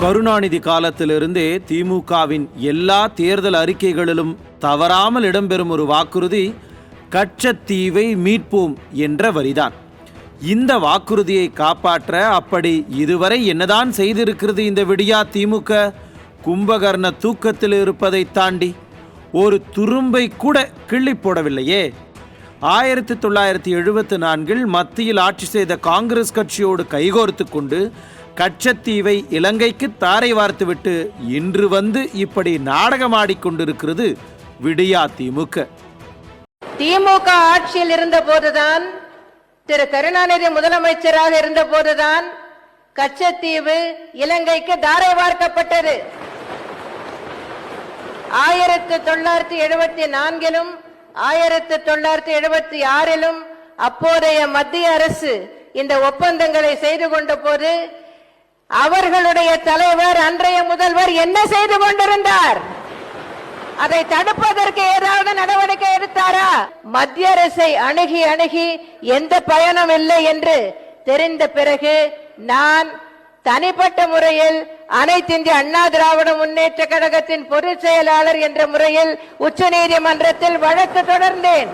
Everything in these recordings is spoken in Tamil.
கருணாநிதி காலத்திலிருந்தே திமுகவின் எல்லா தேர்தல் அறிக்கைகளிலும் தவறாமல் இடம்பெறும் ஒரு வாக்குறுதி கச்சத்தீவை மீட்போம் என்ற வரிதான். இந்த வாக்குறுதியை காப்பாற்ற அப்படி இதுவரை என்னதான் செய்திருக்கிறது இந்த விடியா திமுக? கும்பகர்ண தூக்கத்தில் இருப்பதை தாண்டி ஒரு துரும்பை கூட கிள்ளி போடவில்லையே. 1974 மத்தியில் ஆட்சி செய்த காங்கிரஸ் கட்சியோடு கைகோர்த்து கொண்டு கச்சத்தீவை இலங்கைக்கு தாரை வார்த்துவிட்டு இன்று வந்து இப்படி நாடகமாடிக்கொண்டிருக்கிறது விடியா திமுக. திமுக ஆட்சியில் இருந்த போதுதான், திரு கருணாநிதி முதலமைச்சராக இருந்த போதுதான் கச்சத்தீவு இலங்கைக்கு தாரை வார்க்கப்பட்டது. 1974 1976 அப்போதைய மத்திய அரசு இந்த ஒப்பந்தங்களை செய்து கொண்ட போது அவர்களுடைய தலைவர் அன்றைய முதல்வர் என்ன செய்து கொண்டிருந்தார்? அதை தடுப்பதற்கு ஏதாவது நடவடிக்கை எடுத்தாரா? மத்திய அரசை அணுகி எந்த பயனும் இல்லை என்று தெரிந்த பிறகு நான் தனிப்பட்ட முறையில் அனைத்து இந்திய அண்ணா திராவிட முன்னேற்ற கழகத்தின் பொதுச் செயலாளர் என்ற முறையில் உச்சநீதிமன்றத்தில் வழக்கு தொடர்ந்தேன்.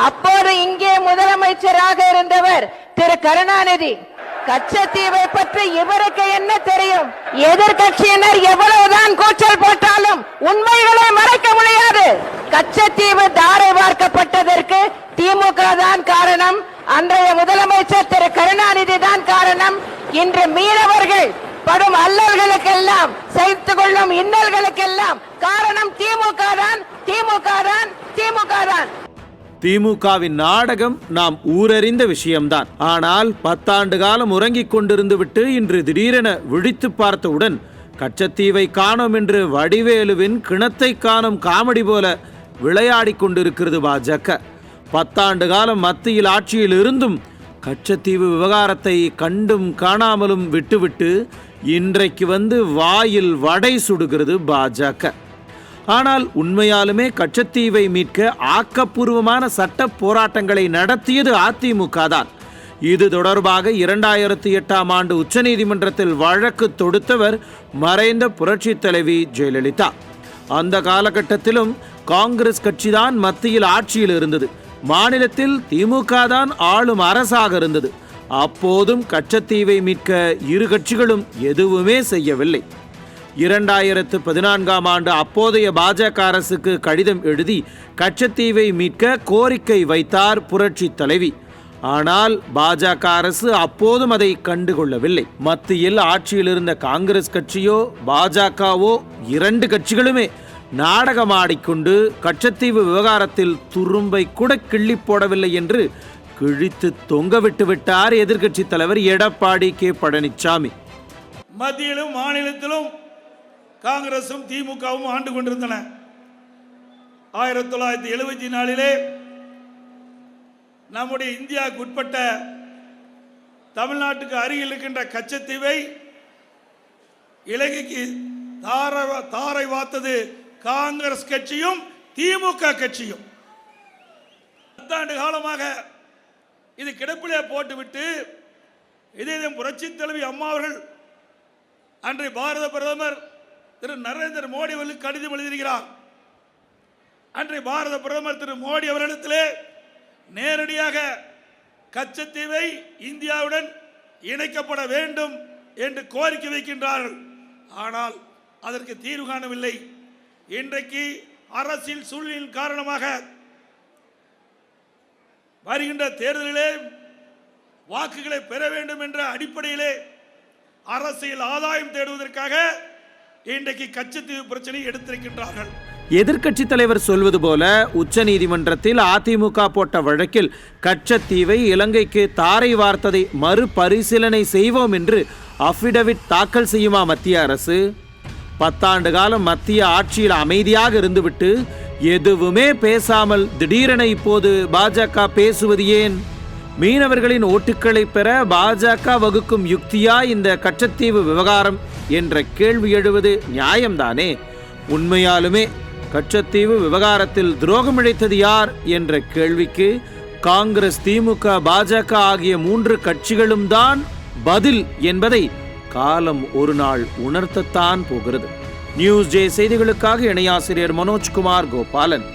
அப்போது இங்கே முதலமைச்சராக இருந்தவர் திரு கருணாநிதி. கச்சத்தீவை பற்றி இவருக்கு என்ன தெரியும்? எதிர்கட்சியினர் எவ்வளவுதான் கூச்சல் போட்டாலும் உண்மைகளை மறைக்க முடியாது. கச்சத்தீவு தாரை வார்க்கப்பட்டதற்கு திமுக தான் காரணம், அன்றைய முதலமைச்சர் திரு கருணாநிதி தான் காரணம். இன்று மீனவர்கள் படும் அல்லல்களுக்கெல்லாம், செய்து கொள்ளும் இன்னல்களுக்கெல்லாம் காரணம் திமுக தான், திமுக தான், திமுக தான். திமுகவின் நாடகம் நாம் ஊரறிந்த விஷயம்தான். ஆனால் 10 ஆண்டு காலம் உறங்கிக் கொண்டிருந்து விட்டு இன்று திடீரென விழித்து பார்த்தவுடன் கச்சத்தீவை காணோம் என்று வடிவேலுவின் கிணத்தை காணும் காமெடி போல விளையாடி கொண்டிருக்கிறது பாஜக. 10 ஆண்டு காலம் மத்தியில் ஆட்சியில் இருந்தும் கச்சத்தீவு விவகாரத்தை கண்டும் காணாமலும் விட்டுவிட்டு இன்றைக்கு வந்து வாயில் வடை சுடுகிறது பாஜக. ஆனால் உண்மையாலுமே கச்சத்தீவை மீட்க ஆக்கப்பூர்வமான சட்ட போராட்டங்களை நடத்தியது அதிமுக தான். இது தொடர்பாக 2008 உச்சநீதிமன்றத்தில் வழக்கு தொடுத்தவர் மறைந்த புரட்சி தலைவி ஜெயலலிதா. அந்த காலகட்டத்திலும் காங்கிரஸ் கட்சிதான் மத்தியில் ஆட்சியில் இருந்தது, மாநிலத்தில் திமுக தான் ஆளும் அரசாக இருந்தது. அப்போதும் கச்சத்தீவை மீட்க இரு கட்சிகளும் எதுவுமே செய்யவில்லை. 2014 அப்போதைய பாஜக அரசுக்கு கடிதம் எழுதி கச்சத்தீவை மீட்க கோரிக்கை வைத்தார் புரட்சி தலைவி. ஆனால் பாஜக அரசு அப்போதும் அதை கண்டுகொள்ளவில்லை. மத்தியில் ஆட்சியில் இருந்த காங்கிரஸ் கட்சியோ பாஜகவோ 2 கட்சிகளுமே நாடகமாடிக்கொண்டு கச்சத்தீவு விவகாரத்தில் துரும்பை கூட கிள்ளி போடவில்லை என்று கிழித்து தொங்கவிட்டு விட்டார் எதிர்க்கட்சி தலைவர் எடப்பாடி கே பழனிசாமி. மத்தியிலும் மாநிலத்திலும் காங்கிரசும் திமுகவும் ஆண்டு கொண்டிருந்தன. 1974 நம்முடைய இந்தியாவுக்கு உட்பட்ட தமிழ்நாட்டுக்கு அருகில் இருக்கின்ற கச்சத்தீவை இலங்கைக்கு தாரை வார்த்தது காங்கிரஸ் கட்சியும் திமுக கட்சியும். 10 ஆண்டு காலமாக இது கிடப்பிலே போட்டுவிட்டு இதே புரட்சி தலைவி அம்மா அவர்கள் அன்றைய பாரத பிரதமர் திரு நரேந்திர மோடி அவர்களுக்கு கடிதம் எழுதியிருக்கிறார். அன்றைய பாரத பிரதமர் திரு மோடி அவர்களிடத்திலே நேரடியாக கச்சத்தீவை இந்தியாவுடன் இணைக்கப்பட வேண்டும் என்று கோரிக்கை வைக்கின்றார்கள். ஆனால் அதற்கு தீர்வு காணவில்லை. இன்றைக்கு அரசியல் சூழ்நிலையின் காரணமாக வருகின்ற தேர்தலிலே வாக்குகளை பெற வேண்டும் என்ற அடிப்படையிலே அரசியல் ஆதாயம் தேடுவதற்காக இன்றைக்கு கச்சத்தீவு பிரச்சனை எடுத்திருக்கின்றார்கள். எதிர்க்கட்சி தலைவர் சொல்வது போல உச்சநீதிமன்றத்தில் அதிமுக போட்ட வழக்கில் கச்சத்தீவை இலங்கைக்கு தாரை வார்த்ததை மறுபரிசீலனை செய்வோம் என்று அஃபிடவிட் தாக்கல் செய்யுமா மத்திய அரசு? 10 ஆண்டு காலம் மத்திய ஆட்சியில் அமைதியாக இருந்துவிட்டு எதுவுமே பேசாமல் திடீரென இப்போது பாஜக பேசுவது ஏன்? மீனவர்களின் ஓட்டுக்களை பெற பாஜக வகுக்கும் யுக்தியா இந்த கச்சத்தீவு விவகாரம் என்ற கேள்வி எழுவது நியாயம்தானே? உண்மையாலுமே கச்சத்தீவு விவகாரத்தில் துரோகம் இழைத்தது யார் என்ற கேள்விக்கு காங்கிரஸ், திமுக, பாஜக ஆகிய 3 கட்சிகளும் தான் பதில் என்பதை காலம் ஒரு நாள் உணர்த்தத்தான் போகிறது. நியூஸ் ஜே செய்திகளுக்காக இணையாசிரியர் மனோஜ்குமார் கோபாலன்.